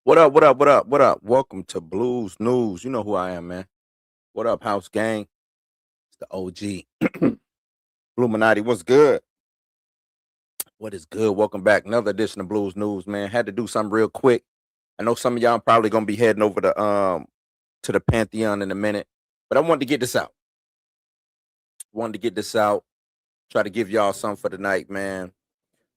What up? What up? What up? What up? Welcome to Blues News. You know who I am, man. What up, House Gang? It's the OG. Illuminati. What's good? What is good? Welcome back. Another edition of Blues News, man. Had to do something real quick. I know some of y'all probably gonna be heading over to the Pantheon in a minute, but I wanted to get this out. Wanted to get this out. Try to give y'all something for the night, man.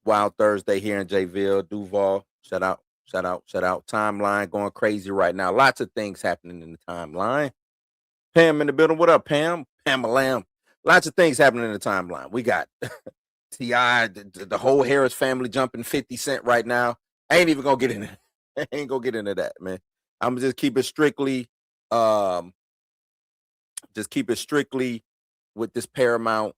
Wild Thursday here in Jayville, Duval. Shout out, shout out, shout out. Timeline going crazy right now. Lots of things happening in the timeline. Pam in the building. What up, Pam? Pamela Lamb. Lots of things happening in the timeline. We got T.I., the whole Harris family jumping 50 Cent right now. I ain't even gonna get in it. I ain't gonna get into that, man. I'm gonna um, just keep it strictly with this Paramount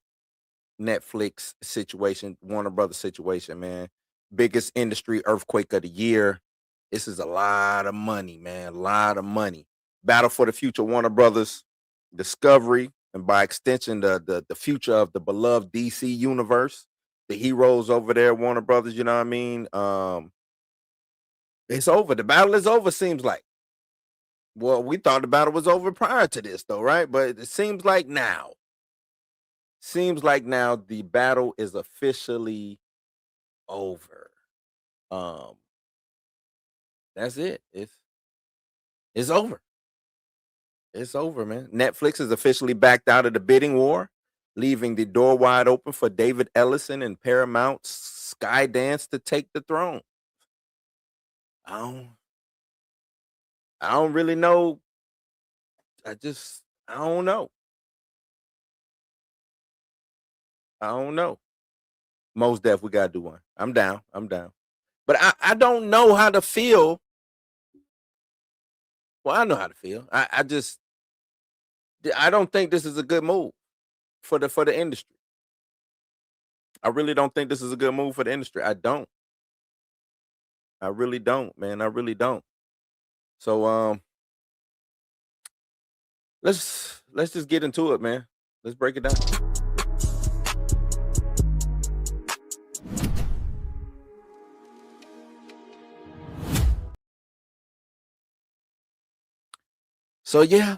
Netflix situation, Warner Brothers situation, man. Biggest industry earthquake of the year. This is a lot of money, man. A lot of money. Battle for the future, Warner Brothers, Discovery, and by extension, the future of the beloved DC universe. The heroes over there, Warner Brothers. You know what I mean? It's over. The battle is over. Seems like. Well, we thought the battle was over prior to this, though, right? But it seems like now. Seems like now the battle is officially over. Um, that's it. It's over. It's over, man. Netflix is officially backed out of the bidding war, leaving the door wide open for David Ellison and Paramount's Skydance to take the throne. I don't I don't really know. I don't know. I don't know. Most def we gotta do one. I'm down. I'm down. But I don't know how to feel. Well, I know how to feel. I don't think this is a good move for the industry. I really don't think this is a good move for the industry. I don't. I really don't, man. I really don't. So let's just get into it, man. Let's break it down. So yeah.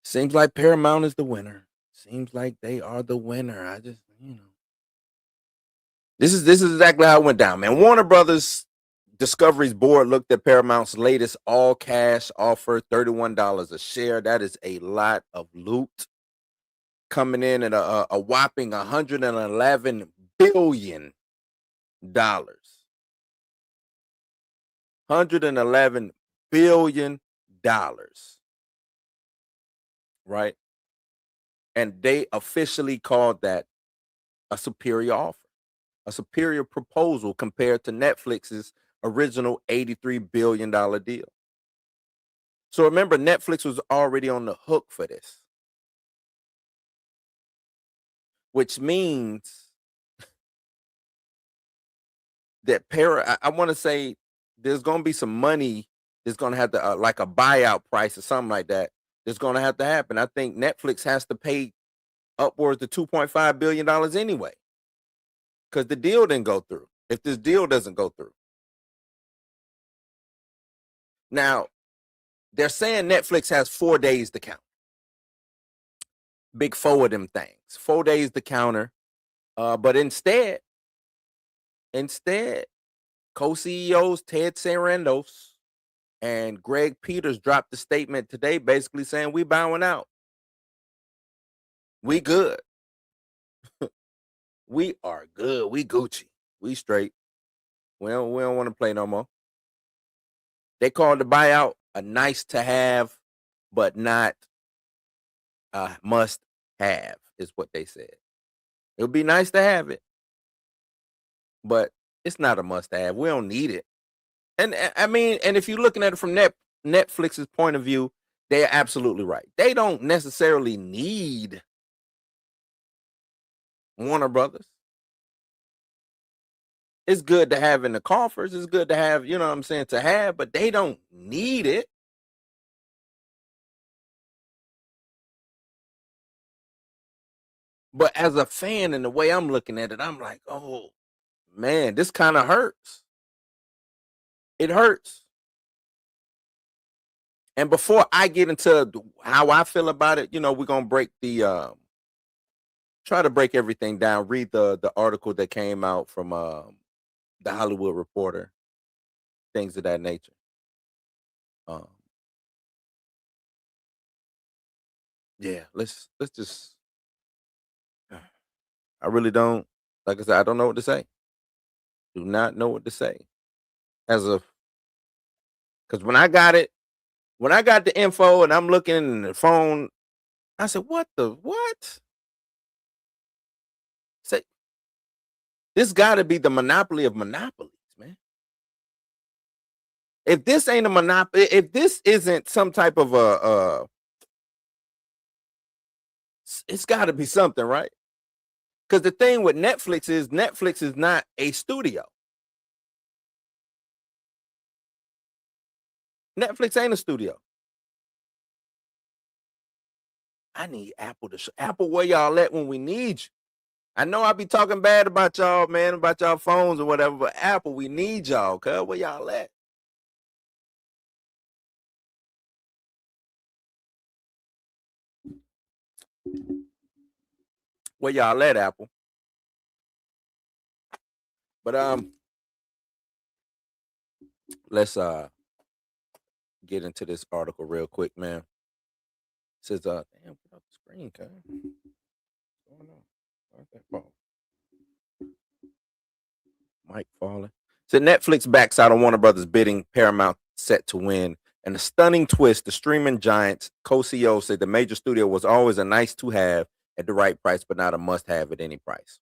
Seems like Paramount is the winner. Seems like they are the winner. I just, this is exactly how it went down, man. Warner Brothers Discovery's board looked at Paramount's latest all cash offer, $31 a share. That is a lot of loot coming in at a whopping $111 billion. $111 billion, right? And they officially called that a superior offer, a superior proposal compared to Netflix's original $83 billion deal. So remember, Netflix was already on the hook for this, which means that I want to say there's going to be some money. There's going to have to like a buyout price or something like that. There's going to have to happen. I think Netflix has to pay upwards to $2.5 billion anyway, because the deal didn't go through. If this deal doesn't go through, now they're saying Netflix has 4 days to count. Big four of them things. 4 days to counter. But instead, co-CEOs Ted Sarandos and Greg Peters dropped the statement today basically saying we bowing out. We good. We are good. We Gucci. We straight. We don't want to play no more. They called the buyout a nice to have, but not a must have, is what they said. It would be nice to have it, but it's not a must have. We don't need it. And I mean, and if you're looking at it from Netflix's point of view, they're absolutely right. They don't necessarily need Warner Brothers. It's good to have in the coffers. It's good to have, you know what I'm saying, to have, but they don't need it. But as a fan and the way I'm looking at it, I'm like, oh man, this kind of hurts. It hurts. And before I get into how I feel about it, we're gonna break the try to break everything down. Read the article that came out from the Hollywood Reporter, things of that nature. Um, yeah, let's just. I really don't. Like I said, I don't know what to say. Do not know what to say. As of because when I got the info and I'm looking in the phone, I said, "What the what?" Say this got to be the monopoly of monopolies, man. If this ain't a monopoly, if this isn't some type of it's got to be something, right? Because the thing with Netflix is not a studio. Netflix ain't a studio. I need Apple to Apple where y'all at when we need you. I know I be talking bad about y'all, man, about y'all phones or whatever, but Apple, we need y'all, cuz where y'all at? Where y'all at, Apple? But let's get into this article real quick, man. It says damn, get off the screen, cuz. What's going on? Where's that phone? Mike falling. So Netflix backs out on Warner Brothers bidding. Paramount set to win. And a stunning twist, the streaming giants co-CEO said the major studio was always a nice to have at the right price, but not a must have at any price.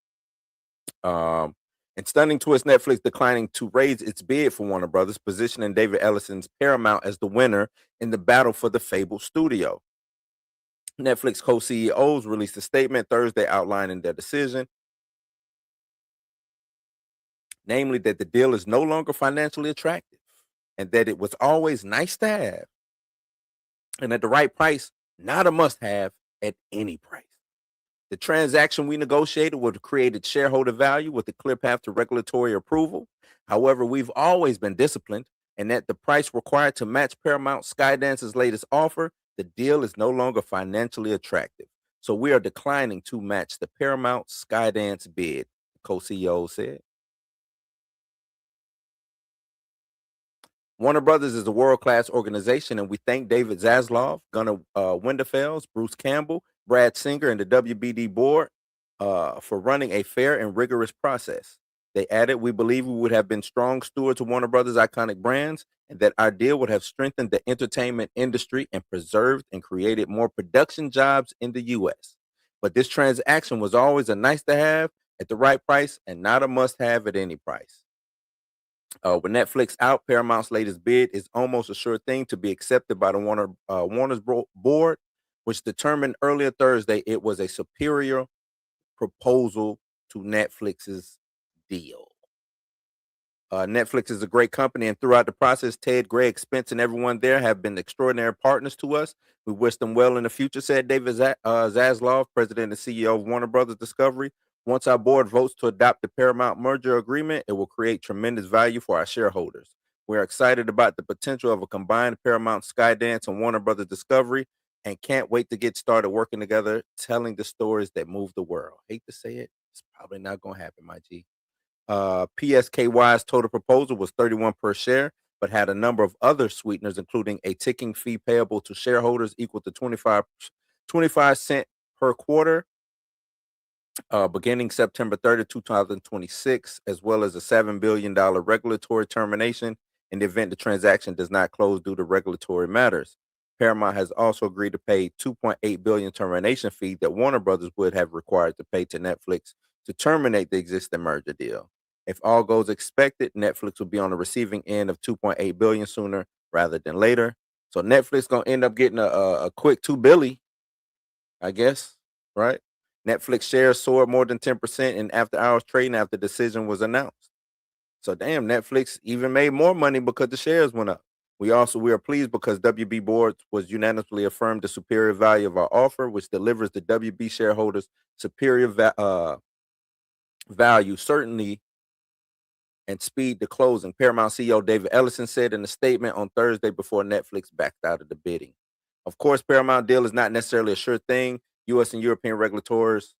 Um, and stunning twist, Netflix declining to raise its bid for Warner Brothers, positioning David Ellison's Paramount as the winner in the battle for the fabled studio. Netflix co-CEOs released a statement Thursday outlining their decision, namely that the deal is no longer financially attractive and that it was always nice to have and at the right price, not a must have at any price. The transaction we negotiated would have created shareholder value with a clear path to regulatory approval. However, we've always been disciplined, and at the price required to match Paramount Skydance's latest offer, the deal is no longer financially attractive. So we are declining to match the Paramount Skydance bid, the co-CEO said. Warner Brothers is a world class organization, and we thank David Zaslav, Gunnar Winterfels, Bruce Campbell, Brad Singer, and the WBD board for running a fair and rigorous process. They added, we believe we would have been strong stewards of Warner Brothers' iconic brands, and that our deal would have strengthened the entertainment industry and preserved and created more production jobs in the U.S. But this transaction was always a nice to have at the right price and not a must have at any price. With Netflix out, Paramount's latest bid is almost a sure thing to be accepted by the Warner's board, which determined earlier Thursday it was a superior proposal to Netflix's deal. Netflix is a great company, and throughout the process, Ted, Greg, Spence, and everyone there have been extraordinary partners to us. We wish them well in the future, said David Zaslav, president and CEO of Warner Brothers Discovery. Once our board votes to adopt the Paramount merger agreement, it will create tremendous value for our shareholders. We're excited about the potential of a combined Paramount Skydance and Warner Brothers Discovery and can't wait to get started working together, telling the stories that move the world. Hate to say it, it's probably not going to happen, my G. PSKY's total proposal was 31 per share, but had a number of other sweeteners, including a ticking fee payable to shareholders equal to 25 cent per quarter, beginning September 30, 2026, as well as a $7 billion regulatory termination in the event the transaction does not close due to regulatory matters. Paramount has also agreed to pay 2.8 billion termination fee that Warner Brothers would have required to pay to Netflix to terminate the existing merger deal. If all goes expected, Netflix will be on the receiving end of 2.8 billion sooner rather than later. So Netflix gonna end up getting a quick 2 billion, I guess, right? Netflix shares soared more than 10% in after hours trading after the decision was announced. So damn, Netflix even made more money because the shares went up. We are pleased because WB board was unanimously affirmed the superior value of our offer, which delivers the WB shareholders superior value. Certainly, and speed to closing. Paramount CEO David Ellison said in a statement on Thursday before Netflix backed out of the bidding. Of course, Paramount deal is not necessarily a sure thing. U.S. and European regulators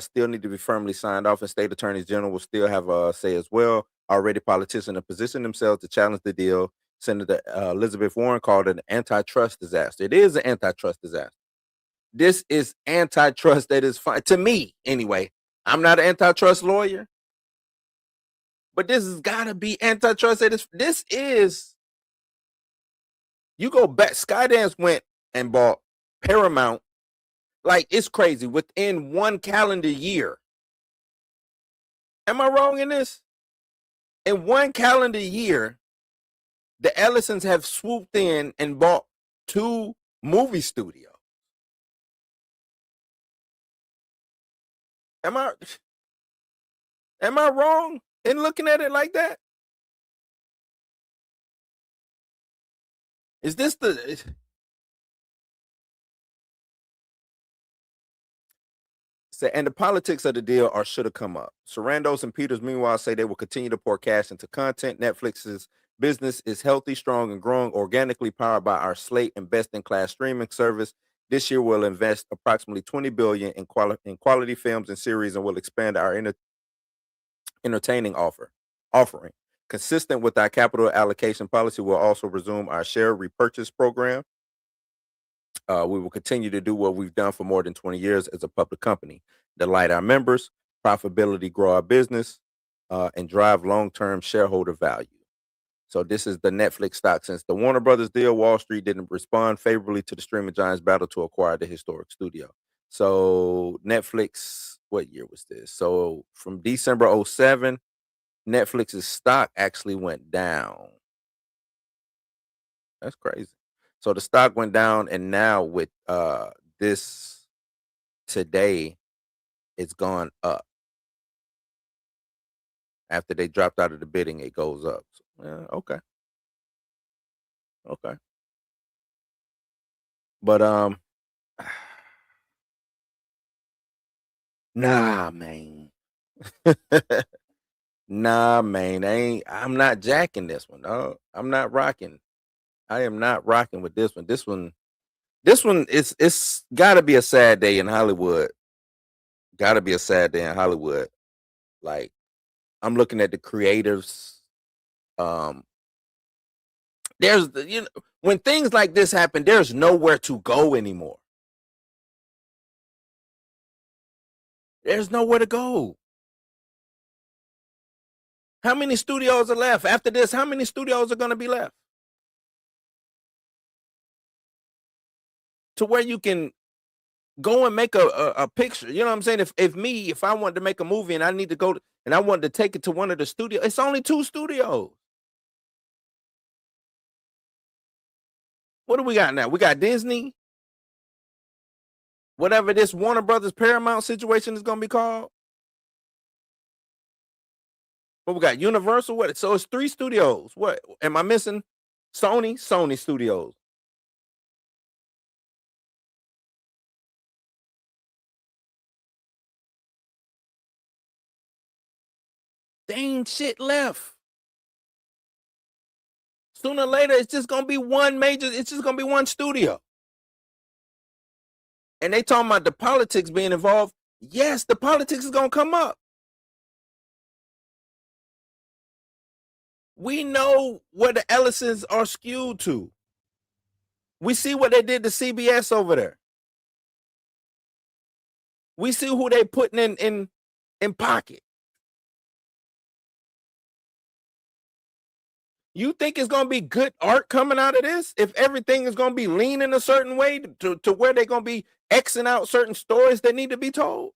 still need to be firmly signed off, and state attorneys general will still have a say as well. Already, politicians have positioned themselves to challenge the deal. Senator Elizabeth Warren called it an antitrust disaster. It is an antitrust disaster. This is antitrust that is fine to me, anyway. I'm not an antitrust lawyer, but this has got to be antitrust. This is. You go back. Skydance went and bought Paramount. Like, it's crazy. Within one calendar year. Am I wrong in this? In one calendar year, the Ellisons have swooped in and bought 2 movie studios. Am I wrong in looking at it like that? Is this the and the politics of the deal are should have come up. Sarandos and Peters, meanwhile, say they will continue to pour cash into content. Netflix's business is healthy, strong, and growing organically, powered by our slate and best-in-class streaming service. This year, we'll invest approximately $20 billion in quality films and series, and will expand our entertaining offering. Consistent with our capital allocation policy, we'll also resume our share repurchase program. We will continue to do what we've done for more than 20 years as a public company: delight our members, profitability, grow our business, and drive long-term shareholder value. So this is the Netflix stock. Since the Warner Brothers deal, Wall Street didn't respond favorably to the streaming giants' battle to acquire the historic studio. So Netflix, what year was this? So from December 2007, Netflix's stock actually went down. That's crazy. So the stock went down, and now with this today, it's gone up. After they dropped out of the bidding, it goes up. So, yeah, okay. Okay. But nah, man. Nah, man. I'm not jacking this one. I'm not rocking. I am not rocking with this one. This one it's gotta be a sad day in Hollywood. Gotta be a sad day in Hollywood. Like, I'm looking at the creatives. Um, there's when things like this happen, there's nowhere to go anymore. There's nowhere to go. How many studios are left after this? How many studios are going to be left to where you can go and make a picture? You know what I'm saying? If I wanted to make a movie and I need to go and I wanted to take it to one of the studios, it's only 2 studios. What do we got now? We got Disney, whatever this Warner Brothers Paramount situation is going to be called. What we got? Universal. What? So it's 3 studios. What am I missing? Sony Studios. They ain't shit left. Sooner or later, it's just gonna be one major. It's just gonna be one studio. And they talking about the politics being involved. Yes, the politics is gonna come up. We know where the Ellisons are skewed to. We see what they did to CBS over there. We see who they putting in pocket. You think it's gonna be good art coming out of this? If everything is gonna be leaning a certain way to where they're gonna be Xing out certain stories that need to be told?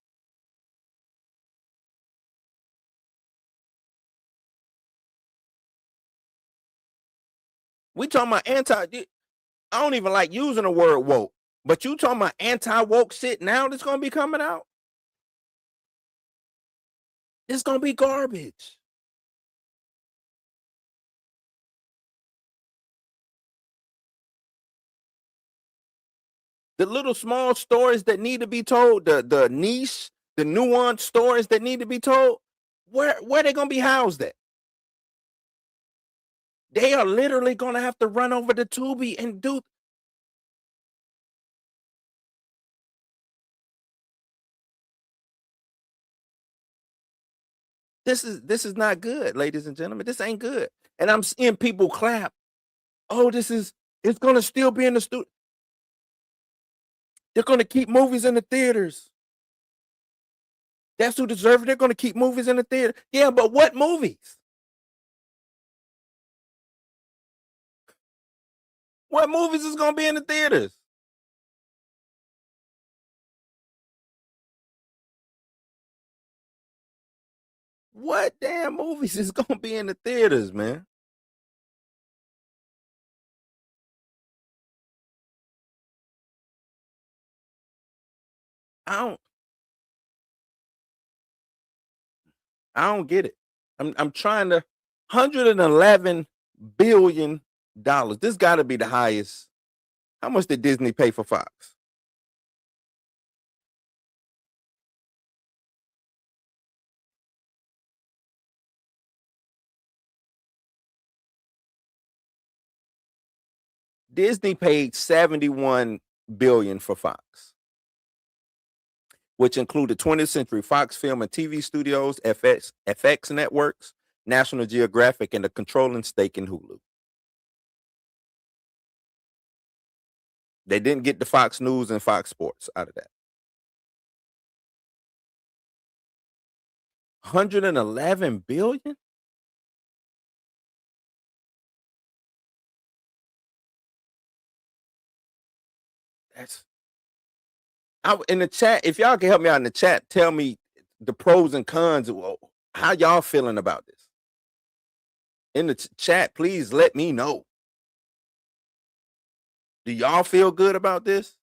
We talking about I don't even like using the word woke, but you talking about anti-woke shit now that's gonna be coming out? It's gonna be garbage. The little small stories that need to be told, the niche, the nuanced stories that need to be told, where they gonna be housed at? They are literally gonna have to run over to Tubi and do. This is not good, ladies and gentlemen. This ain't good. And I'm seeing people clap. Oh, it's gonna still be in the studio. They're gonna keep movies in the theaters. That's who deserve it. They're gonna keep movies in the theater. Yeah, but what movies? What movies is gonna be in the theaters? What damn movies is gonna be in the theaters, man? I don't I don't get it. I'm trying to $111 billion. This gotta be the highest. How much did Disney pay for Fox? Disney paid 71 billion for Fox, which included 20th Century Fox Film and TV Studios, FX Networks, National Geographic, and a controlling stake in Hulu. They didn't get the Fox News and Fox Sports out of that. 111 billion? That's in the chat. If y'all can help me out in the chat, tell me the pros and cons. Well, how y'all feeling about this? In the chat, please let me know. Do y'all feel good about this?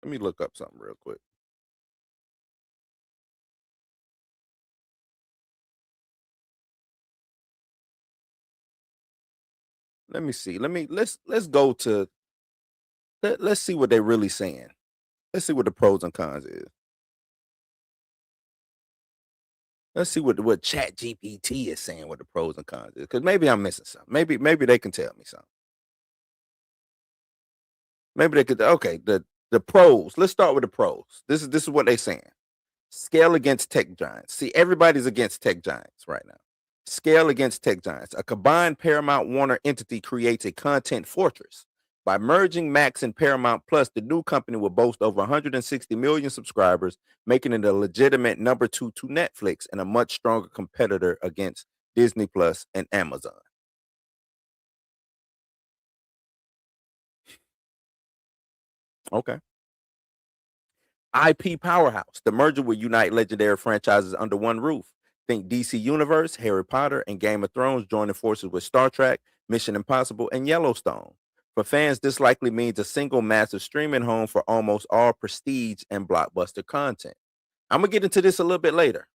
Let me look up something real quick. Let me see. Let's go to let's see what they're really saying. Let's see what the pros and cons is. Let's see what Chat GPT is saying. What the pros and cons is, because maybe I'm missing something. Maybe they can tell me something. Maybe they could. Okay, the pros. Let's start with the pros. This is what they're saying. Scale against tech giants. See, everybody's against tech giants right now. Scale against tech giants. A combined Paramount Warner entity creates a content fortress. By merging Max and Paramount Plus, the new company will boast over 160 million subscribers, making it a legitimate number two to Netflix and a much stronger competitor against Disney Plus and Amazon. Okay. IP powerhouse. The merger will unite legendary franchises under one roof. Think DC Universe, Harry Potter, and Game of Thrones joining forces with Star Trek, Mission Impossible, and Yellowstone. For fans, this likely means a single massive streaming home for almost all prestige and blockbuster content. I'm going to get into this a little bit later.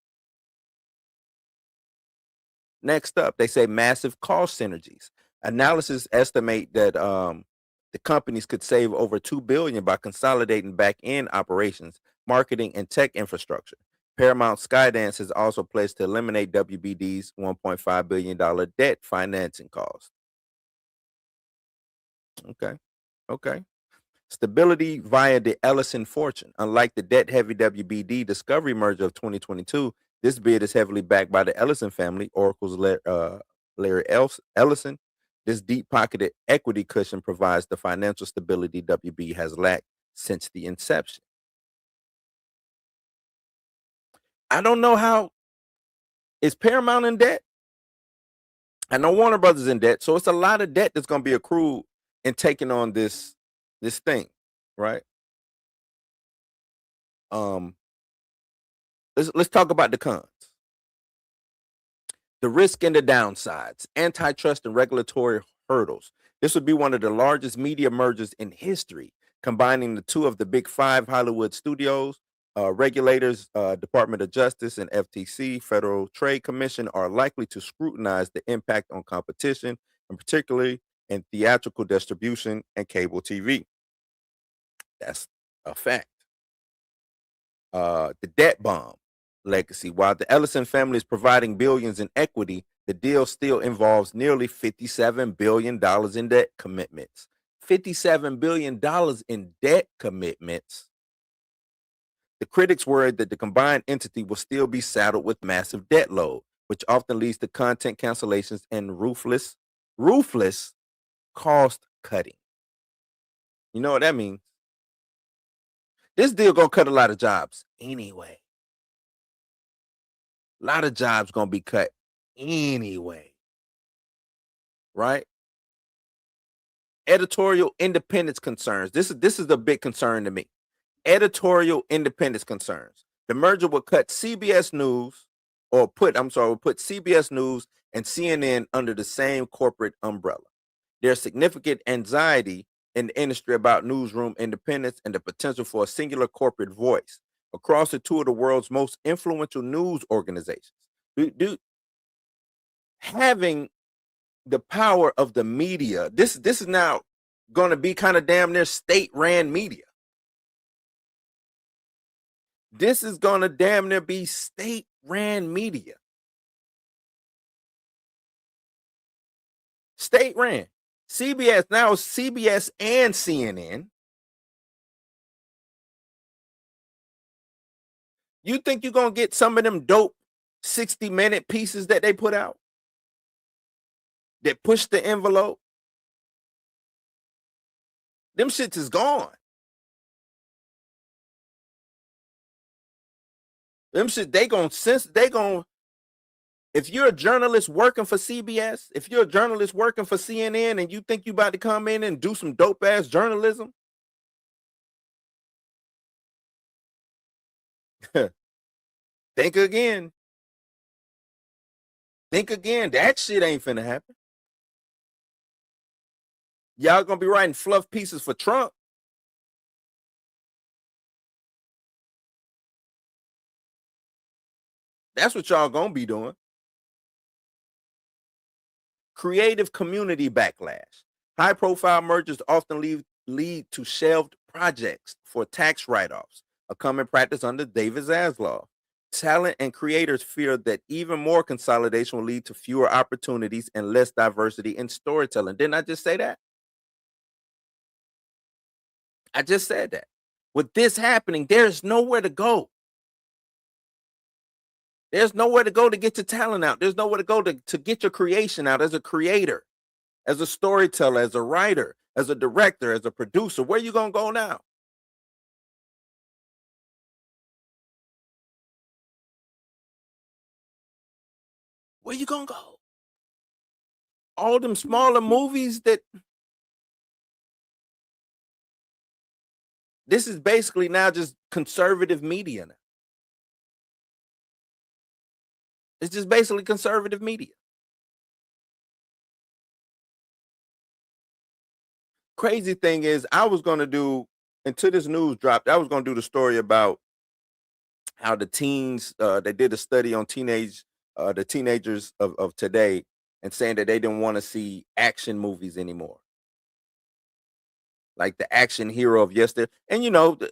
Next up, they say massive cost synergies. Analysis estimate that the companies could save over 2 billion by consolidating back-end operations, marketing, and tech infrastructure. Paramount Skydance has also pledged to eliminate WBD's $1.5 billion debt financing cost. Okay. Okay. Stability via the Ellison fortune. Unlike the debt-heavy WBD Discovery merger of 2022, this bid is heavily backed by the Ellison family, Oracle's Larry Ellison. This deep-pocketed equity cushion provides the financial stability WB has lacked since the inception. I don't know how. Is Paramount in debt? I know Warner Brothers in debt, so it's a lot of debt that's going to be accrued in taking on this thing, right? Um, let's talk about the cons. The risk and the downsides, antitrust and regulatory hurdles. This would be one of the largest media mergers in history, combining the two of the big five Hollywood studios. Regulators, Department of Justice and FTC, Federal Trade Commission, are likely to scrutinize the impact on competition, and particularly in theatrical distribution and cable TV. That's a fact. The debt bomb legacy. While the Ellison family is providing billions in equity, the deal still involves nearly $57 billion in debt commitments. $57 billion in debt commitments. The critics worried that the combined entity will still be saddled with massive debt load, which often leads to content cancellations and ruthless cost cutting. You know what that means? This deal gonna cut a lot of jobs anyway. A lot of jobs gonna be cut anyway, right? Editorial independence concerns. This is the big concern to me. Editorial independence concerns. The merger would cut CBS News, or would put CBS News and CNN under the same corporate umbrella. There's significant anxiety in the industry about newsroom independence and the potential for a singular corporate voice across the two of the world's most influential news organizations. Having the power of the media, this is now going to be kind of damn near state-ran media. This is going to damn near be state-ran media. State-ran. CBS, now CBS and CNN. You think you're going to get some of them dope 60-minute pieces that they put out that push the envelope? Them shits is gone. Them shit, if you're a journalist working for CBS, if you're a journalist working for CNN and you think you about to come in and do some dope ass journalism, think again. Think again. That shit ain't finna happen. Y'all gonna be writing fluff pieces for Trump. That's what y'all gonna be doing. Creative community backlash. High profile mergers often lead to shelved projects for tax write offs, a common practice under David Zaslav. Talent and creators fear that even more consolidation will lead to fewer opportunities and less diversity in storytelling. Didn't I just say that? I just said that. With this happening, there's nowhere to go. There's nowhere to go to get your talent out. There's nowhere to go to get your creation out as a creator, as a storyteller, as a writer, as a director, as a producer. Where you going to go now? Where you going to go? All them smaller movies that this is basically now just conservative media now. It's just basically conservative media. Crazy thing is, I was going to do, until this news dropped, I was going to do the story about how the teens, they did a study on the teenagers of today, and saying that they didn't want to see action movies anymore. Like the action hero of yesterday. And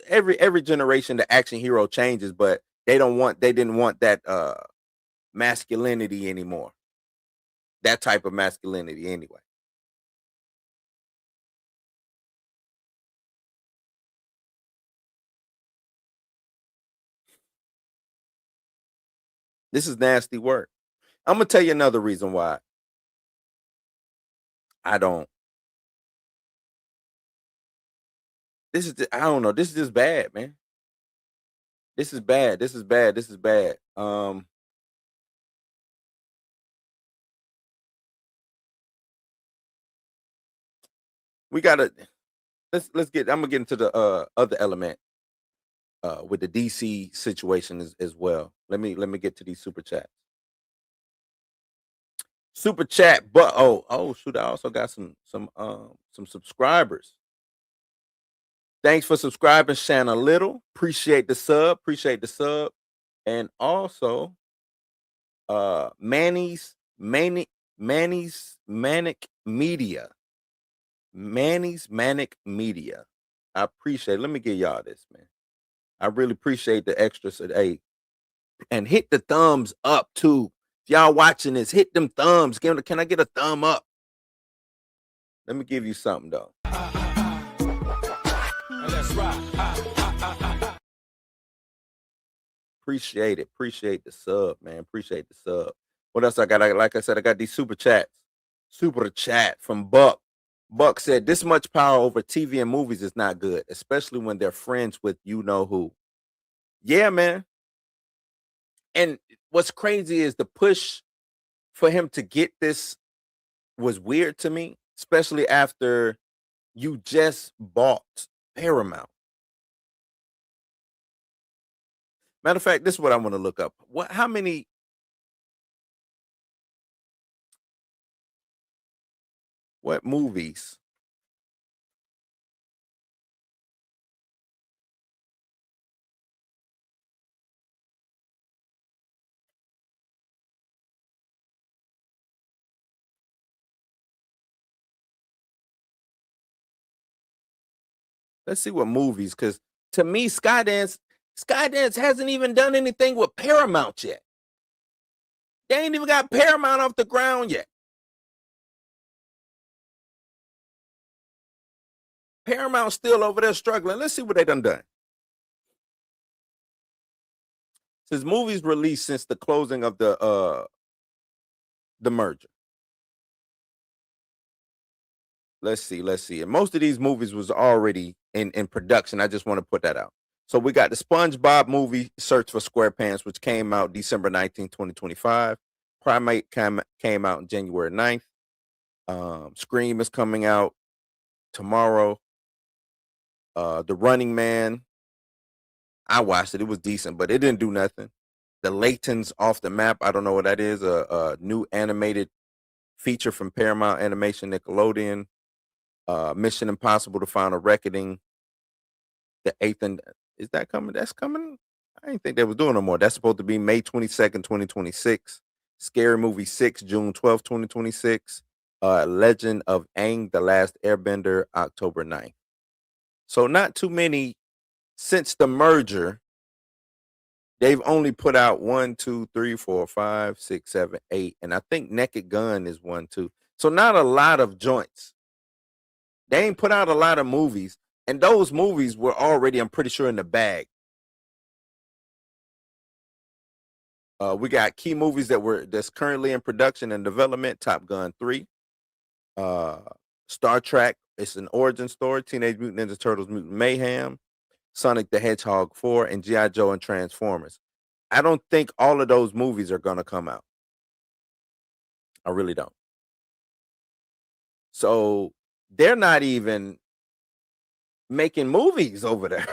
every generation the action hero changes, but they didn't want that masculinity anymore. That type of masculinity anyway. This is nasty work. I'm gonna tell you another reason why I don't. I don't know. This is just bad, man. This is bad. This is bad. This is bad. We gotta let's get. I'm gonna get into the other element with the DC situation as well. Let me get to these super chats. Super chat, but oh shoot, I also got some subscribers. Thanks for subscribing, Shanna Little. Appreciate the sub. Appreciate the sub. And also, Manny's Manic Media. Manny's Manic Media. I appreciate it. Let me give y'all this, man. I really appreciate the extras today. And hit the thumbs up too. If y'all watching this, hit them thumbs. Can I get a thumb up? Let me give you something though. Let's rock. Appreciate it. Appreciate the sub, man. Appreciate the sub. What else I got? Like I said, I got these super chats. Super chat from Buck. Buck said, this much power over TV and movies is not good, especially when they're friends with you know who. Yeah, man. And what's crazy is the push for him to get this was weird to me, especially after you just bought Paramount. Matter of fact, this is what I want to look up. How many what movies? Let's see what movies, because to me, Skydance hasn't even done anything with Paramount yet. They ain't even got Paramount off the ground yet. Paramount's still over there struggling. Let's see what they done. Says movies released since the closing of the merger. Let's see. And most of these movies was already in production. I just want to put that out. So we got the SpongeBob movie, Search for SquarePants, which came out December 19th, 2025. Primate came out on January 9th. Scream is coming out tomorrow. The Running Man, I watched it. It was decent, but it didn't do nothing. The Layton's Off the Map, I don't know what that is. A new animated feature from Paramount Animation Nickelodeon. Mission Impossible: The Final Reckoning. The eighth, and is that coming? That's coming. I didn't think they was doing no more. That's supposed to be May 22nd, 2026. Scary Movie 6, June 12th, 2026. Legend of Aang, The Last Airbender, October 9th. So not too many since the merger. They've only put out 1, 2, 3, 4, 5, 6, 7, 8. And I think Naked Gun is 1, 2. So not a lot of joints. They ain't put out a lot of movies. And those movies were already, I'm pretty sure, in the bag. We got key movies that's currently in production and development. Top Gun 3. Star Trek, it's an origin story. Teenage Mutant Ninja Turtles Mutant Mayhem. Sonic the Hedgehog 4, and G.I. Joe and Transformers. I don't think all of those movies are going to come out. I really don't. So they're not even making movies over there.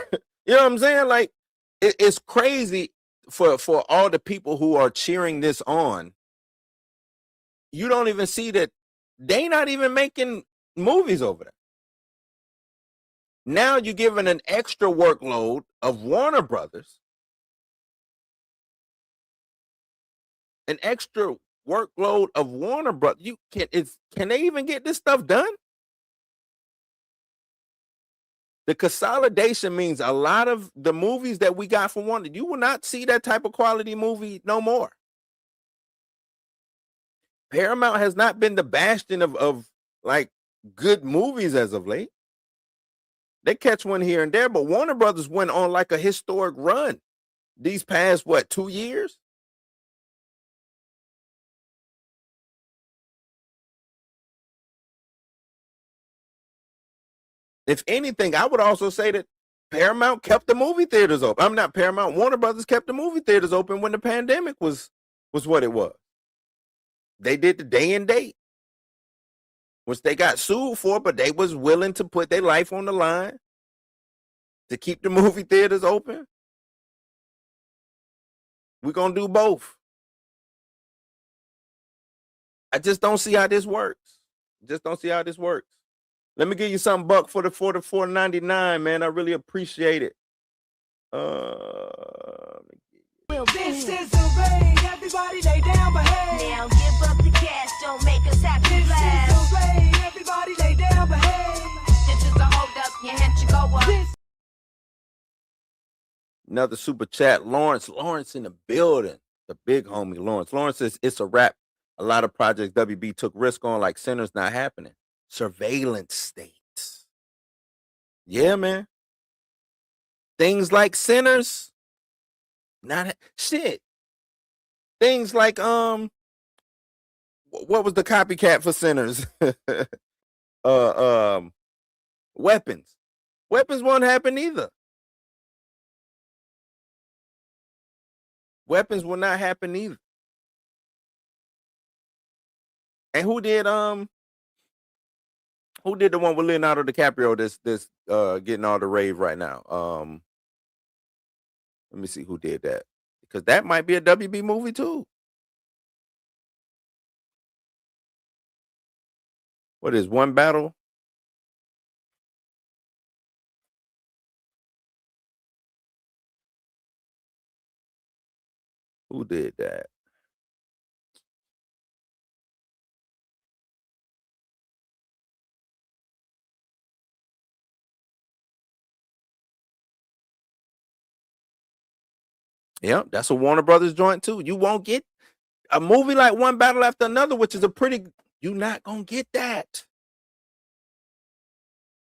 You know what I'm saying? Like, it's crazy for all the people who are cheering this on. You don't even see that they not even making movies over there. Now you're giving an extra workload of Warner Brothers, an extra workload of Warner Brothers. Can they even get this stuff done? The consolidation means a lot of the movies that we got from Warner, you will not see that type of quality movie no more. Paramount has not been the bastion of like good movies as of late. They catch one here and there, but Warner Brothers went on like a historic run these past 2 years. If anything, I would also say that Paramount kept the movie theaters open. I'm not Paramount. Warner Brothers kept the movie theaters open when the pandemic was what it was. They did the day and date, which they got sued for, but they was willing to put their life on the line to keep the movie theaters open. We're going to do both. I just don't see how this works. Let me give you some buck for the $44.99, man. I really appreciate it. This is the rain, everybody lay down, behave. Now give up the cash, don't make us have to This laugh. is the rain, everybody lay down, behave. This is a hold up, your hand should go up. This Another super chat. Lawrence in the building. The big homie Lawrence. Lawrence says it's a wrap. A lot of projects WB took risk on, like Center's not happening. Surveillance states. Yeah, man. Things like Centers. Shit. Things like what was the copycat for Centers? Weapons. Weapons won't happen either. Weapons will not happen either. And who did the one with Leonardo DiCaprio that's getting all the rave right now? Let me see who did that. Because that might be a WB movie too. What is One Battle? Who did that? Yeah, that's a Warner Brothers joint too. You won't get a movie like One Battle After Another, which is you're not gonna get that.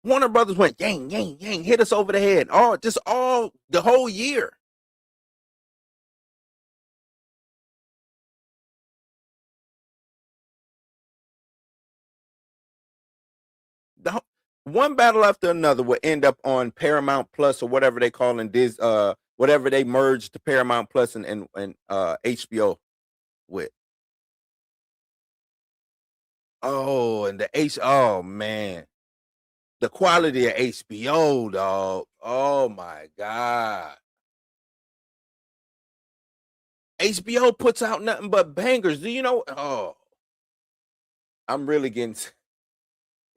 Warner Brothers went yang, yang, yang, hit us over the head. All the whole year. One Battle After Another will end up on Paramount Plus or whatever they call in whatever they merged to Paramount Plus and HBO with. Oh, and oh man. The quality of HBO, dog. Oh my God. HBO puts out nothing but bangers. Do you know? Oh, I'm really getting.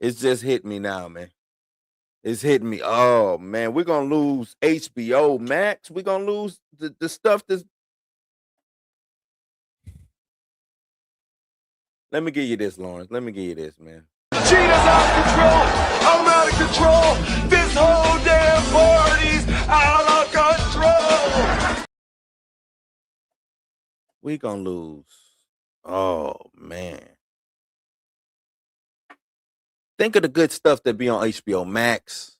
It's just hit me now, man. It's hitting me. Oh man, we're gonna lose HBO Max. We're gonna lose the stuff that's. Let me give you this, Lawrence. Let me give you this, man. Cheetah's out of control. I'm out of control. This whole damn party's out of control. We gonna lose. Oh man. Think of the good stuff that be on HBO Max.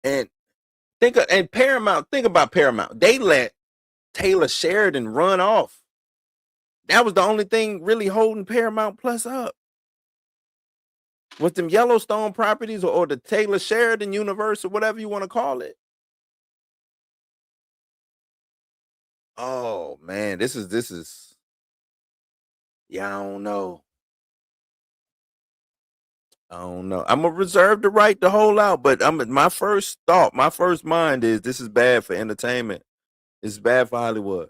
And Paramount, think about Paramount. They let Taylor Sheridan run off. That was the only thing really holding Paramount Plus up. Was them Yellowstone properties or the Taylor Sheridan universe or whatever you want to call it. Oh man, this is yeah, I don't know. I'm gonna reserve the right to hold out, but my first mind is this is bad for entertainment. It's bad for Hollywood.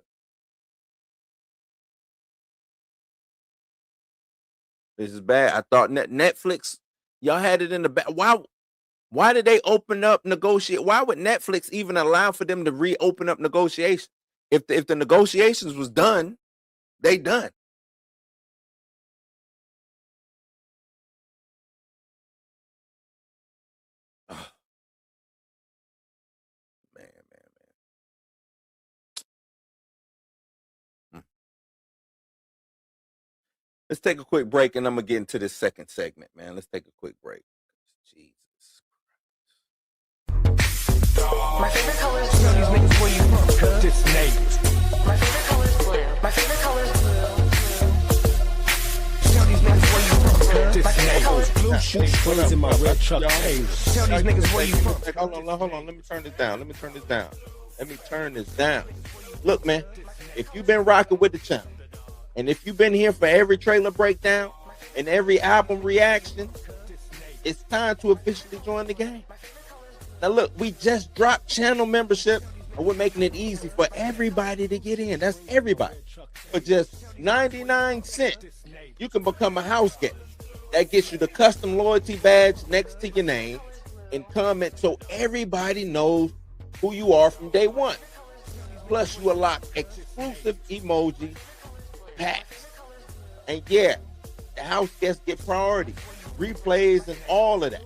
This is bad. I thought Netflix, y'all had it in the back. Why did they open up negotiate? Why would Netflix even allow for them to reopen up negotiations? If the negotiations was done, they done. Oh. Man. Let's take a quick break, and I'm gonna get into this second segment, man. Let's take a quick break. Jesus Christ. My favorite color is blue. These niggas where you from? This nigga. My favorite color is blue. My favorite color is blue. Tell these niggas where you from? This My favorite color is nigga. blue. Shoot springs in my red truck. Tell these niggas where you from? Hold on. Let me turn this down. Look, man, if you've been rocking with the channel, and if you've been here for every trailer breakdown and every album reaction, it's time to officially join the game. Now, look, we just dropped channel membership And we're making it easy for everybody to get in. That's everybody. For just 99 cents, you can become a house guest. That gets you the custom loyalty badge next to your name and comment so everybody knows who you are from day one. Plus, you unlock exclusive emoji packs. And yeah, the house guests get priority, replays, and all of that.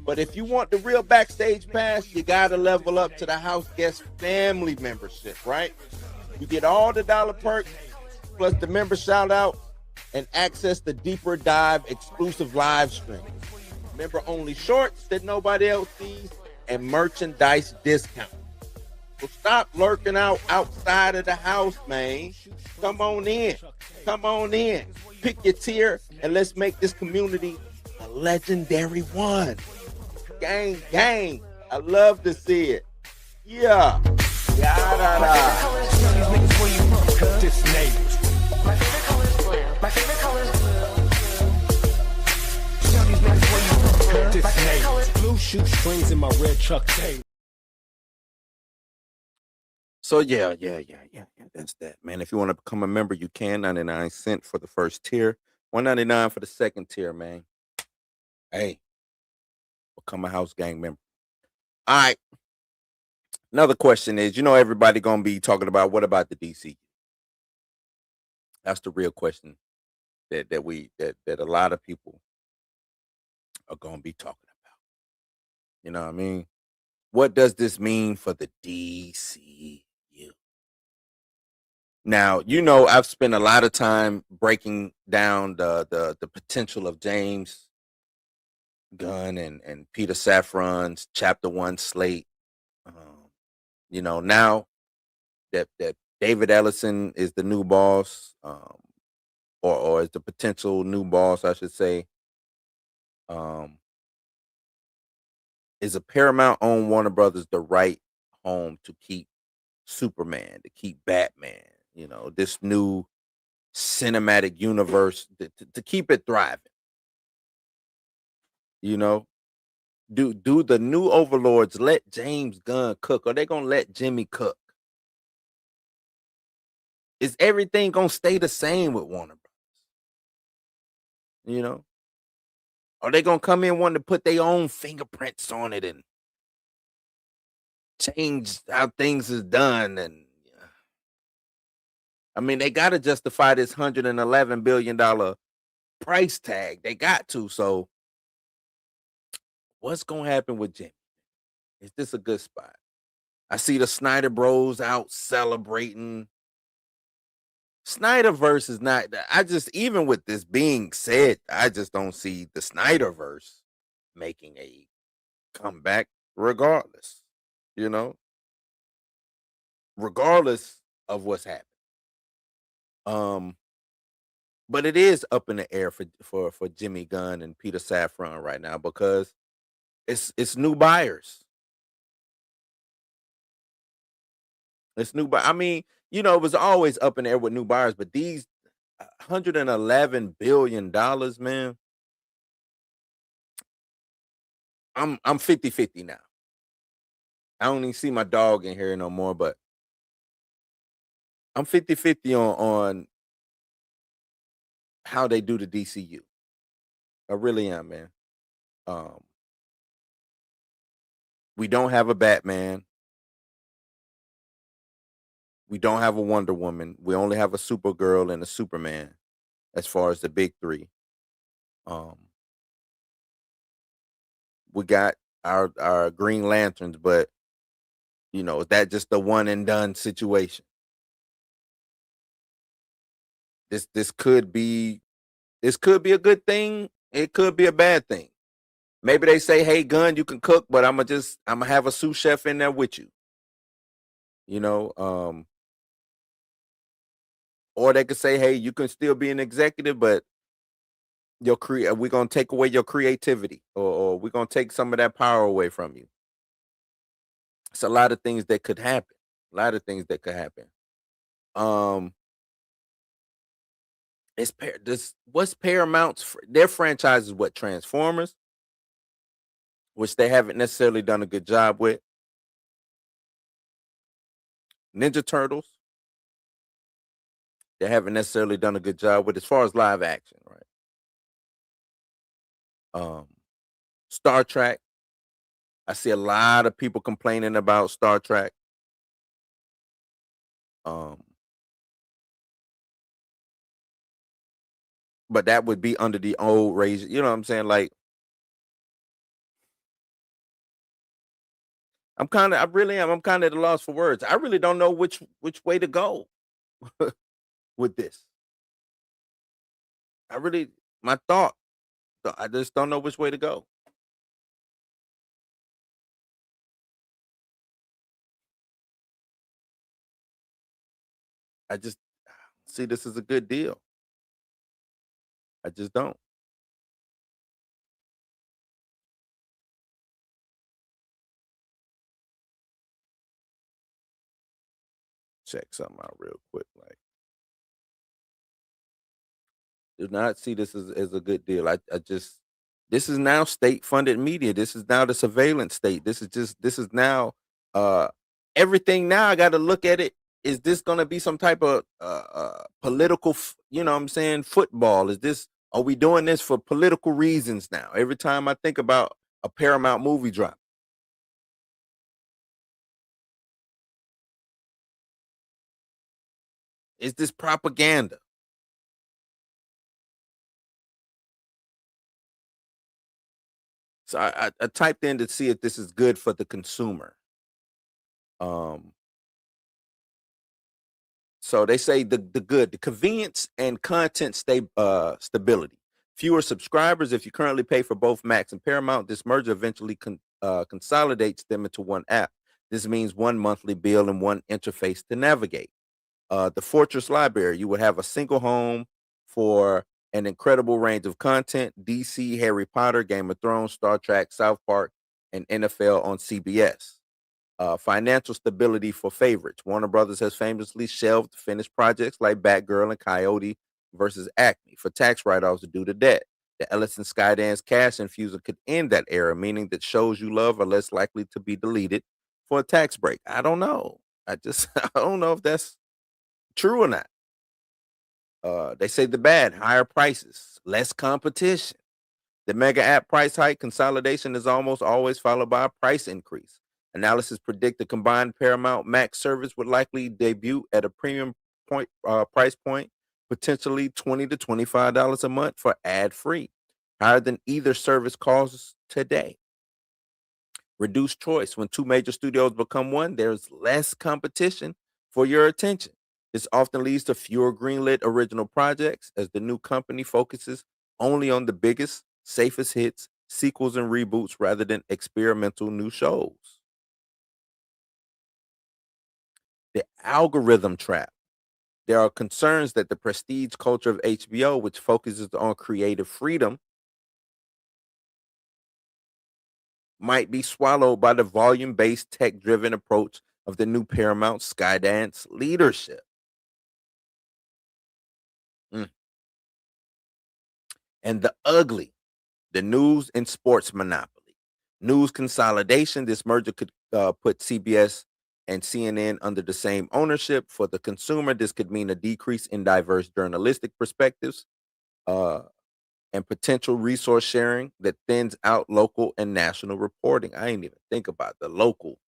But if you want the real backstage pass, you got to level up to the house guest family membership, right? You get all the dollar perks, plus the member shout out, and access the deeper dive exclusive live stream. Member only shorts that nobody else sees, and merchandise discount. So stop lurking out outside of the house, man. Come on in. Come on in. Pick your tier, and let's make this community a legendary one. Gang, gang. I love to see it. Yeah. Yada. Colors blue. This neighbor. My favorite color is blue. My favorite color is blue. This My favorite neighbor. color is Blue shoestrings in my red Chuck Taylor. So yeah. That's that, man. If you want to become a member, you can. 99 cents for the first tier, $1.99 for the second tier, man. Hey, become a house gang member. All right. Another question is, everybody gonna be talking about what about the DC? That's the real question that a lot of people are gonna be talking about. You know what I mean? What does this mean for the DCU? Now, I've spent a lot of time breaking down the potential of James Gunn and Peter Safran's Chapter 1 slate. Now that David Ellison is the new boss, or is the potential new boss, I should say. Is a Paramount-owned Warner Brothers the right home to keep Superman, to keep Batman? This new cinematic universe to keep it thriving. Do the new overlords let James Gunn cook? Are they gonna let Jimmy cook? Is everything gonna stay the same with Warner Brothers? Are they gonna come in wanting to put their own fingerprints on it and change how things is done? And I mean, they gotta justify this $111 billion price tag. They got to. So what's gonna happen with Jimmy? Is this a good spot? I see the Snyder Bros out celebrating. Snyderverse is not. Even with this being said, I just don't see the Snyderverse making a comeback, regardless. Regardless of what's happening. But it is up in the air for Jimmy Gunn and Peter Safran right now because it's new buyers. It's new buy. I mean, it was always up in the air with new buyers, but these $111 billion, man. I'm 50-50 now. I don't even see my dog in here no more, but I'm 50-50 on how they do the DCU. I really am, man. We don't have a Batman. We don't have a Wonder Woman. We only have a Supergirl and a Superman as far as the big three. We got our Green Lanterns, but is that just a one and done situation? This could be a good thing. It could be a bad thing. Maybe they say, "Hey, Gunn, you can cook, but I'm gonna have a sous chef in there with you." Or they could say, "Hey, you can still be an executive, but we're gonna take away your creativity, or we're gonna take some of that power away from you." It's a lot of things that could happen. What's Paramount's their franchise is what Transformers, which they haven't necessarily done a good job with. Ninja Turtles, they haven't necessarily done a good job with as far as live action, right? Star Trek, I see a lot of people complaining about Star Trek. Um, but that would be under the old raise. You know what I'm saying? Like, I really am. I'm kind of at a loss for words. I really don't know which way to go with this. I really, my thought, I just don't know which way to go. I just see this as a good deal. I just don't. Check something out real quick. Like, do not see this as a good deal. I just this is now state funded media. This is now the surveillance state. This is now uh everything now I gotta look at it. Is this gonna be some type of political you know what I'm saying, football? Is this are we doing this for political reasons now? Every time I think about a Paramount movie drop, is this propaganda? So I typed in to see if this is good for the consumer. Um So they say the convenience and content stability. Fewer subscribers. If you currently pay for both Max and Paramount, this merger eventually consolidates them into one app. This means one monthly bill and one interface to navigate. The Fortress Library. You would have a single home for an incredible range of content: DC, Harry Potter, Game of Thrones, Star Trek, South Park, and NFL on CBS. Financial stability for favorites. Warner Brothers has famously shelved finished projects like Batgirl and Coyote versus Acme for tax write-offs due to debt. The Ellis and Skydance cash infusion could end that era, meaning that shows you love are less likely to be deleted for a tax break. I don't know. I just I don't know if that's true or not. They say the bad, higher prices, less competition. The mega app price hike consolidation is almost always followed by a price increase. Analysis predict the combined Paramount Max service would likely debut at a premium price point, potentially $20 to $25 a month for ad free, higher than either service costs today. Reduced choice. When two major studios become one, there's less competition for your attention. This often leads to fewer greenlit original projects as the new company focuses only on the biggest, safest hits, sequels, and reboots rather than experimental new shows. The algorithm trap. There are concerns that the prestige culture of HBO, which focuses on creative freedom, might be swallowed by the volume based, tech driven approach of the new Paramount Skydance leadership. Mm. And the ugly, the news and sports monopoly. News consolidation. This merger could put CBS and CNN under the same ownership. For the consumer, this could mean a decrease in diverse journalistic perspectives uh, and potential resource sharing that thins out local and national reporting. I ain't even think about the local.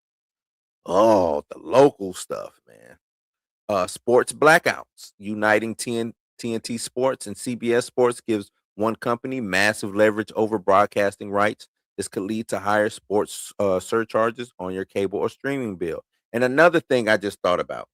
Oh, the local stuff, man. Sports blackouts. Uniting TNT Sports and CBS Sports gives one company massive leverage over broadcasting rights. This could lead to higher sports surcharges on your cable or streaming bill. And another thing I just thought about.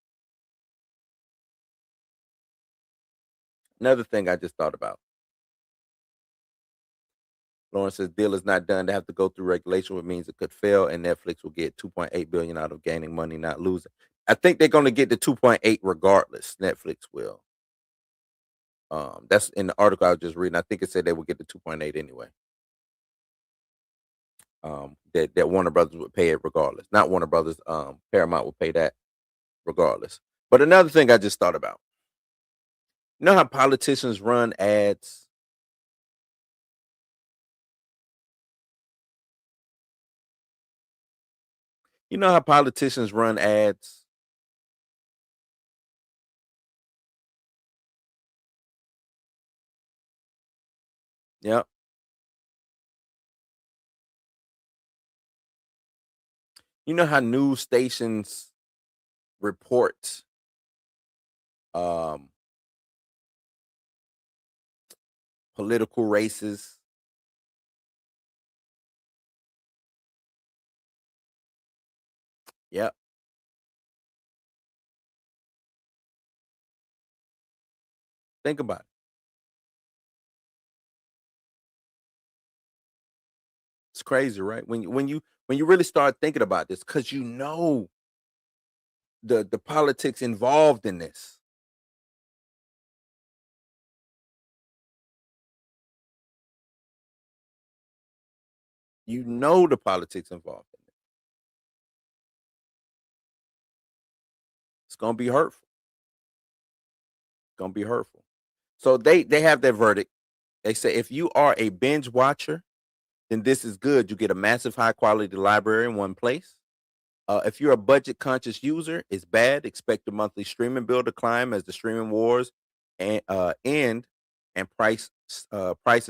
Lawrence says deal is not done. They have to go through regulation, which means it could fail, and Netflix will get 2.8 billion out of gaining money, not losing. I think they're going to get the 2.8 regardless. Netflix will. That's in the article I was just reading. I think it said they would get the 2.8 anyway. That Warner Brothers would pay it regardless. Not Warner Brothers. Paramount would pay that regardless. But another thing I just thought about. You know how politicians run ads? You know how politicians run ads Yep. You know how news stations report um political races? Yep. Think about it. It's crazy, right? When you really start thinking about this, because you know the politics involved in this. You know the politics involved in it. It's gonna be hurtful. It's gonna be hurtful. So they have their verdict. They say if you are a binge watcher, then this is good. You get a massive high quality library in one place. If you're a budget conscious user, it's bad. Expect the monthly streaming bill to climb as the streaming wars end and prices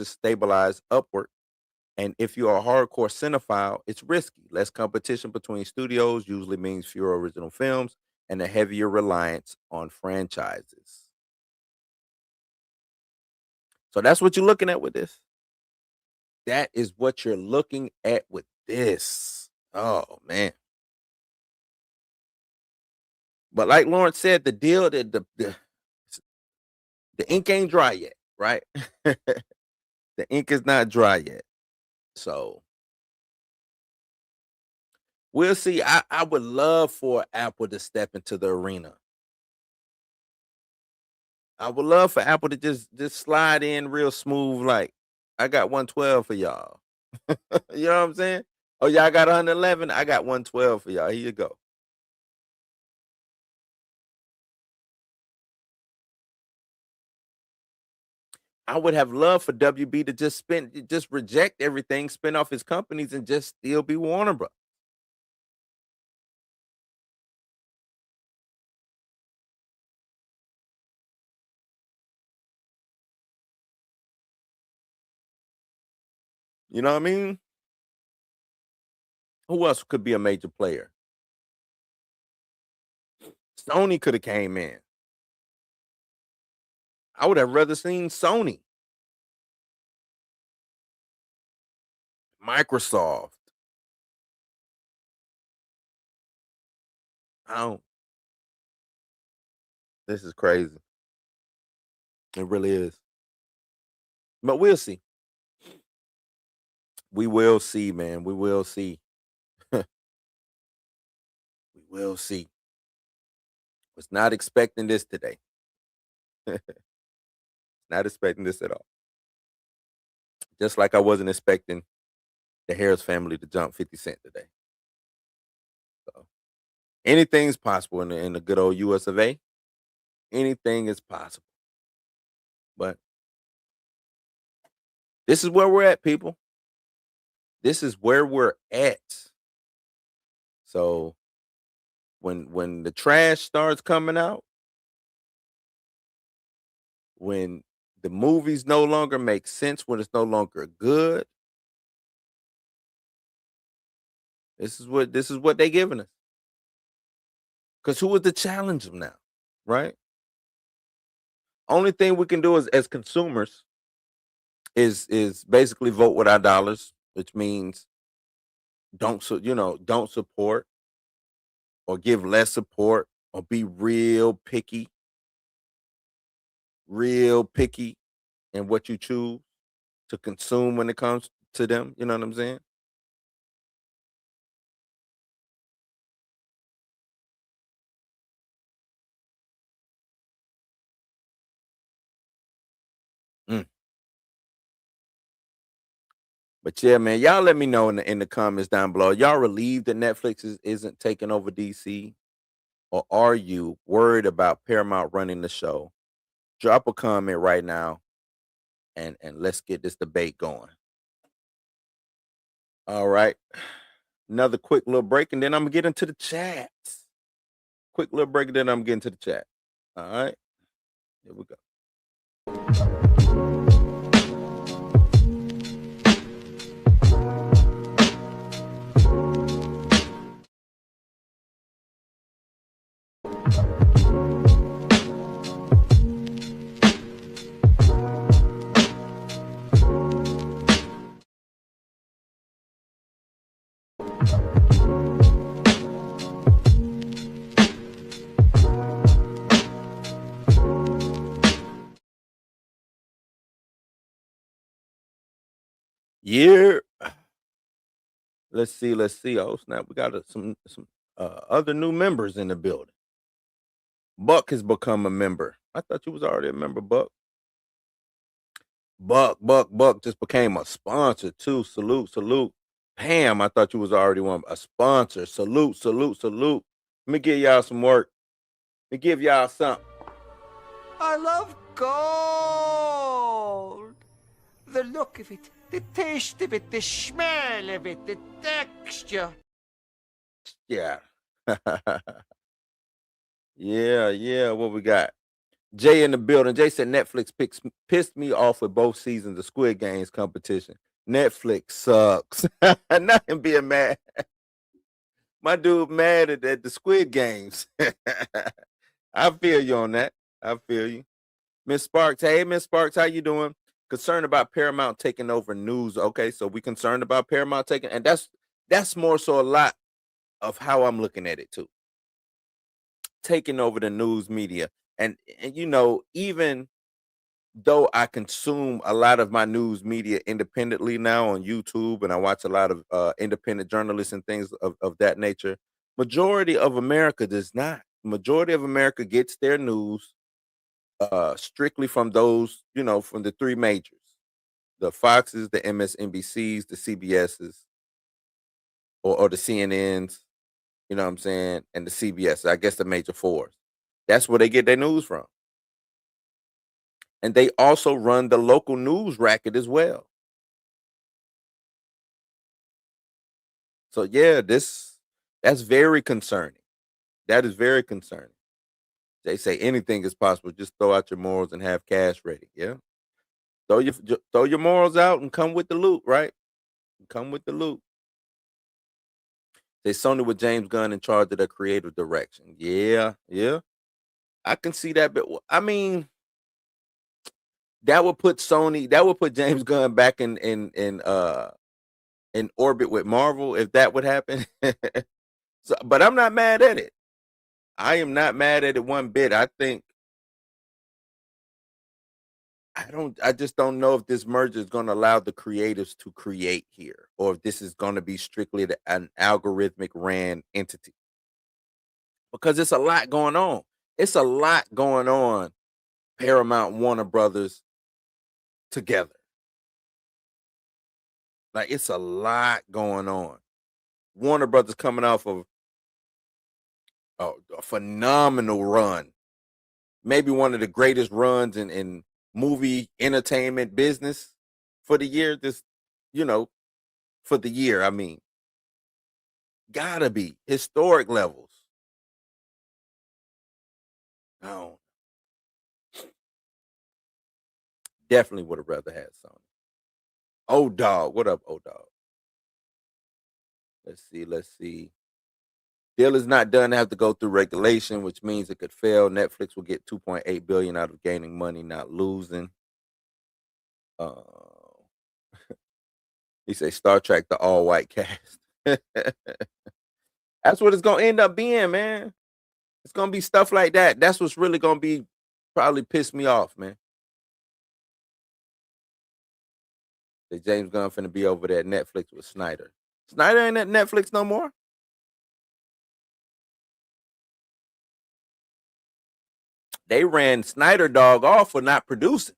stabilize upward. And if you're a hardcore cinephile, it's risky. Less competition between studios usually means fewer original films and a heavier reliance on franchises. So that's what you're looking at with this. That is what you're looking at with this. Oh man. But like Lawrence said, the deal that the ink ain't dry yet, right? The ink is not dry yet. So we'll see. I would love for Apple to step into the arena. I would love for Apple to just slide in real smooth, like I got 112 for y'all. You know what I'm saying? Oh, y'all got 111. I got 112 for y'all. Here you go. I would have loved for WB to just reject everything, spin off his companies, and just still be Warner Bros. You know what I mean? Who else could be a major player? Sony could have came in. I would have rather seen Sony, Microsoft. I don't. This is crazy. It really is. But we'll see. We will see, man. We will see. We will see. Was not expecting this today. Not expecting this at all. Just like I wasn't expecting the Harris family to jump 50 Cent today. So anything's possible in the good old US of A. Anything is possible. But this is where we're at, people. This is where we're at. So when the trash starts coming out, when the movies no longer make sense, when it's no longer good, this is what they giving us. Because who is to challenge them now, right? Only thing we can do as consumers is basically vote with our dollars, which means don't support or give less support or be real picky in what you choose to consume when it comes to them. You know what I'm saying? Mm. But yeah, man, y'all let me know in the comments down below. Y'all relieved that Netflix isn't taking over DC, or are you worried about Paramount running the show? Drop a comment right now, and let's get this debate going. All right, another quick little break, and then I'm gonna get into the chats. Quick little break, and then I'm getting to the chat. All right, here we go. Yeah. Let's see. Let's see. Oh snap! We got some other new members in the building. Buck has become a member. I thought you was already a member, Buck. Buck just became a sponsor too. Salute, salute. Pam, I thought you was already one a sponsor. Salute, salute, salute. Let me give y'all some work. Let me give y'all something. I love gold. The look of it, the taste of it, the smell of it, the texture. Yeah. yeah. What we got? Jay in the building. Jay said Netflix pissed me off with both seasons of Squid Games competition. Netflix sucks. Not him being mad. My dude mad at the Squid Games. I feel you on that. I feel you. Miss Sparks. Hey, Miss Sparks, how you doing? Concerned about Paramount taking over news. Okay, so we concerned about Paramount taking, and that's more so a lot of how I'm looking at it too. Taking over the news media. And even though I consume a lot of my news media independently now on YouTube, and I watch a lot of independent journalists and things of that nature, majority of America does not. Majority of America gets their news strictly from those, from the three majors: the Foxes, the MSNBCs, the CBSs, or the CNNs. You know what I'm saying, and the CBS. I guess the major fours. That's where they get their news from. And they also run the local news racket as well. So yeah, that's very concerning. That is very concerning. They say anything is possible. Just throw out your morals and have cash ready. Yeah, throw your morals out and come with the loot. Right, come with the loot. They Sony with James Gunn in charge of the creative direction. Yeah, I can see that. But I mean, that would put Sony. That would put James Gunn back in orbit with Marvel if that would happen. So, but I'm not mad at it. I am not mad at it one bit. I just don't know if this merger is going to allow the creatives to create here, or if this is going to be strictly an algorithmic ran entity, because it's a lot going on. It's a lot going on. Paramount, Warner Brothers together. Like, it's a lot going on. Warner Brothers coming off of a phenomenal run, maybe one of the greatest runs in movie entertainment business for the year. You know, for the year, I mean, gotta be historic levels. Oh, definitely would have rather had Sony. Oh, dog, what up, oh dog? Let's see. Deal is not done. Have to go through regulation, which means it could fail. Netflix will get 2.8 billion out of gaining money, not losing. Uh, he say Star Trek, the all white cast. That's what it's gonna end up being, man. It's gonna be stuff like that. That's what's really gonna be probably piss me off, man. That James Gunn finna be over there at Netflix with Snyder. Snyder ain't at Netflix no more. They ran Snyder dog off for not producing.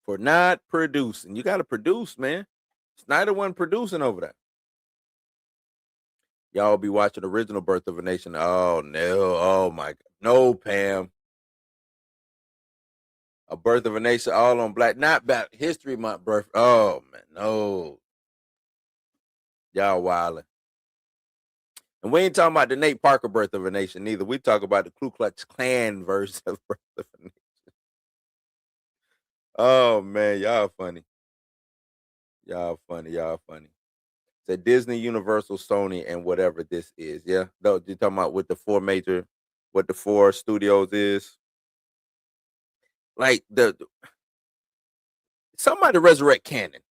For not producing. You gotta produce, man. Snyder wasn't producing over there. Y'all be watching original Birth of a Nation. Oh no. Oh my god. No, Pam. A Birth of a Nation all on black. Not about History Month birth. Oh man, no. Y'all wildin'. And we ain't talking about the Nate Parker Birth of a Nation neither. We talk about the Ku Klux Klan version of Birth of a Nation. Oh man, y'all funny. Y'all funny. Y'all funny. So Disney, Universal, Sony, and whatever this is. Yeah. No, you're talking about what the four studios is. Like somebody resurrect Canon.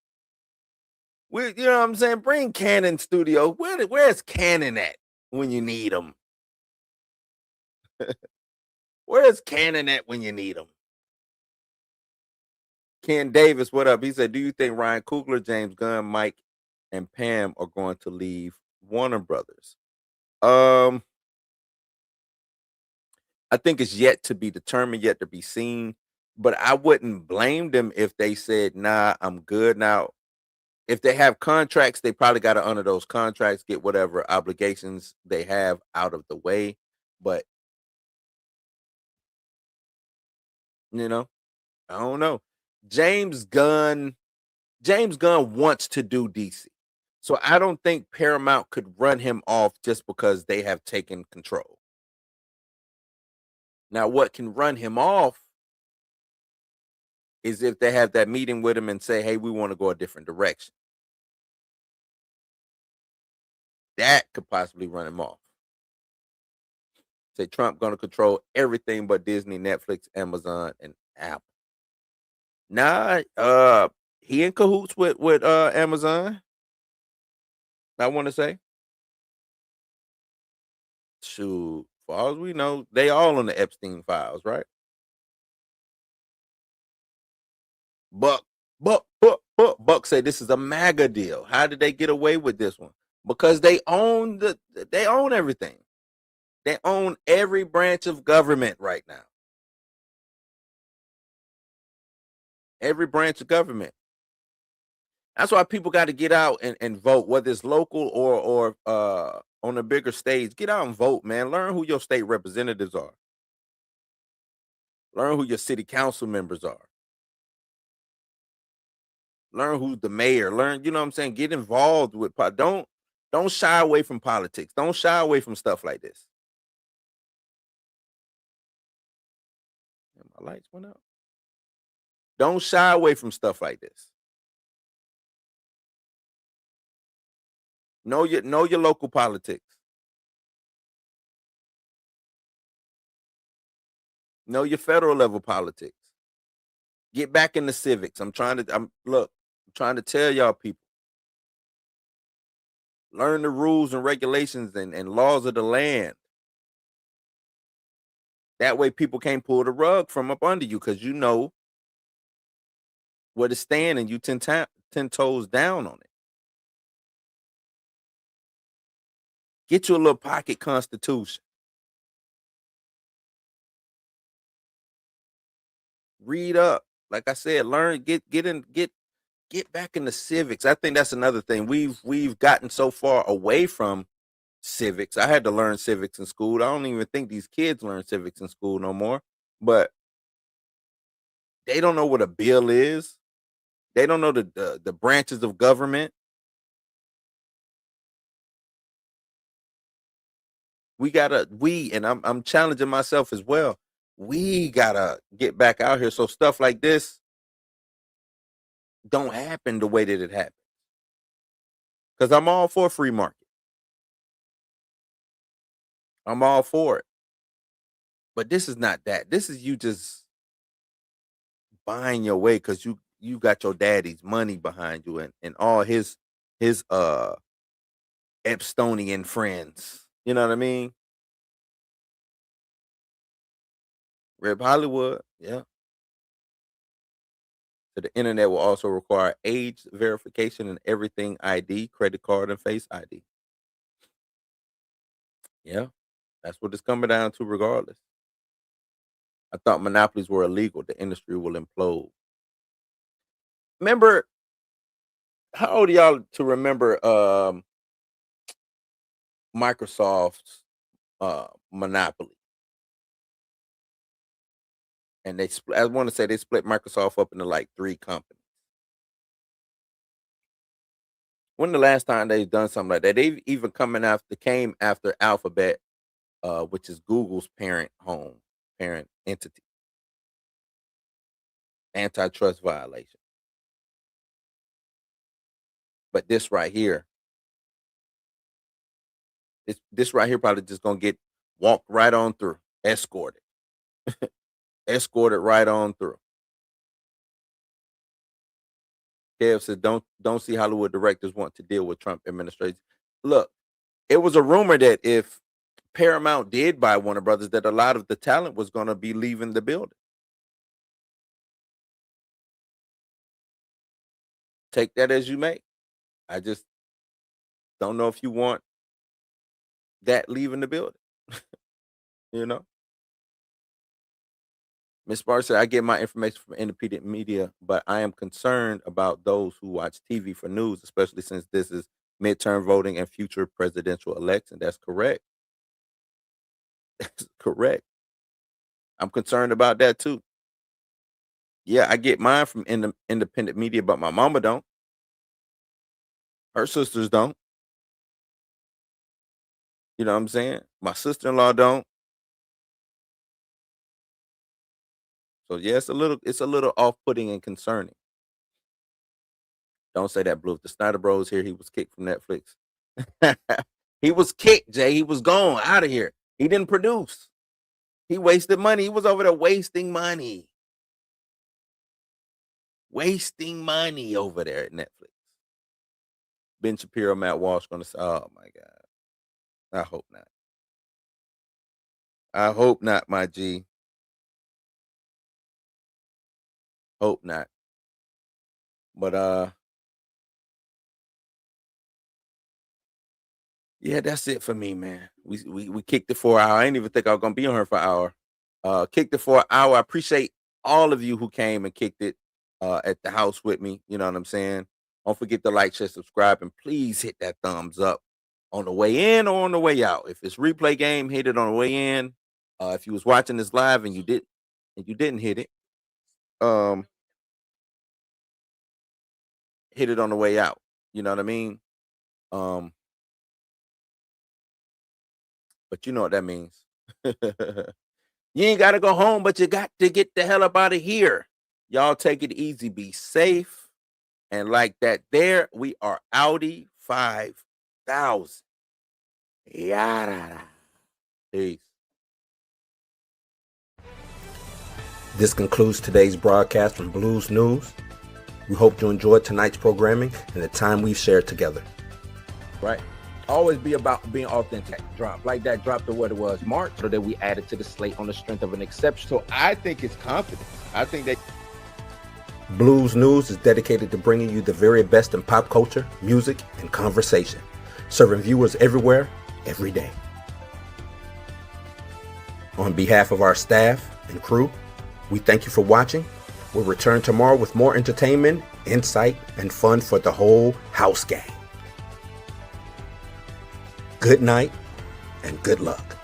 You know what I'm saying? Bring Canon Studio. Where's Canon at when you need them? Where's Canon at when you need them? Ken Davis, what up? He said, "Do you think Ryan Coogler, James Gunn, Mike, and Pam are going to leave Warner Brothers?" Um, I think it's yet to be determined, yet to be seen. But I wouldn't blame them if they said, "Nah, I'm good." Now, if they have contracts, they probably got to honor those contracts, get whatever obligations they have out of the way. But you know, I don't know. James Gunn, James Gunn wants to do DC. So I don't think Paramount could run him off just because they have taken control. Now, what can run him off is if they have that meeting with him and say, "Hey, we want to go a different direction." That could possibly run him off. Say Trump going to control everything but Disney, Netflix, Amazon, and Apple. Nah, he in cahoots with Amazon. I want to say, shoot, for all we know, they all on the Epstein files, right? Buck said this is a MAGA deal. How did they get away with this one? Because they own everything. They own every branch of government right now. Every branch of government. That's why people got to get out and vote, whether it's local or on a bigger stage. Get out and vote, man. Learn who your state representatives are. Learn who your city council members are. Learn who's the mayor. Learn, you know what I'm saying? Get involved with don't shy away from politics. Don't shy away from stuff like this. My lights went out. Don't shy away from stuff like this. Know your local politics. Know your federal level politics. Get back in the civics. I'm trying to tell y'all people. Learn the rules and regulations and laws of the land. That way people can't pull the rug from up under you because you know where to stand and you 10 toes down on it. Get you a little pocket constitution. Read up. Like I said, learn, get back in the civics. I think that's another thing. We've gotten so far away from civics. I had to learn civics in school. I don't even think these kids learn civics in school no more. But they don't know what a bill is. They don't know the branches of government. And I'm challenging myself as well. We gotta get back out here so stuff like this don't happen the way that it happens. Because I'm all for free market. I'm all for it. But this is not that. This is you just buying your way because you got your daddy's money behind you and all his Epstonian friends. You know what I mean? Rip Hollywood, yeah. So the internet will also require age verification and everything ID, credit card, and face ID. Yeah, that's what it's coming down to, regardless. I thought monopolies were illegal. The industry will implode. Remember, how old are y'all to remember Microsoft's monopoly? And they split, I want to say they split Microsoft up into like 3 companies. When the last time they've done something like that? They've even came after Alphabet, which is Google's parent entity. Antitrust violation. But this right here, this right here probably just gonna get walked right on through, escorted right on through. Kev said, "Don't see Hollywood directors want to deal with Trump administration." Look, it was a rumor that if Paramount did buy Warner Brothers, that a lot of the talent was going to be leaving the building. take that as you may. I just don't know if you want that leaving the building. You know, Miss Barr said, I get my information from independent media, but I am concerned about those who watch TV for news, especially since this is midterm voting and future presidential election. That's correct. That's correct. I'm concerned about that too. Yeah, I get mine from independent media, but my mama don't. Her sisters don't. You know what I'm saying? My sister-in-law don't. So yeah, it's a little off-putting and concerning. Don't say that, Blue. If the Snyder Bros here, he was kicked from Netflix. He was kicked, Jay. He was gone out of here. He didn't produce. He wasted money. He was over there wasting money. Wasting money over there at Netflix. Ben Shapiro, Matt Walsh gonna say, oh my God. I hope not. I hope not, my G. Hope not. But yeah, that's it for me, man. We kicked it for an hour. I didn't even think I was gonna be on here for an hour. Kicked it for an hour. I appreciate all of you who came and kicked it at the house with me. You know what I'm saying? Don't forget to like, share, subscribe, and please hit that thumbs up on the way in or on the way out. If it's replay game, hit it on the way in. If you was watching this live and you didn't hit it, hit it on the way out. You know what I mean? But you know what that means. You ain't got to go home, but you got to get the hell up out of here. Y'all take it easy, be safe. And like that there, we are Audi 5,000. Yada. Peace. This concludes today's broadcast from Blues News. We hope you enjoyed tonight's programming and the time we've shared together. Right? Always be about being authentic. Drop like that drop to what it was March, so that we added to the slate on the strength of an exception. So I think it's confidence. I think that Blues News is dedicated to bringing you the very best in pop culture, music, and conversation, serving viewers everywhere, every day. On behalf of our staff and crew, we thank you for watching. We'll return tomorrow with more entertainment, insight, and fun for the whole house gang. Good night and good luck.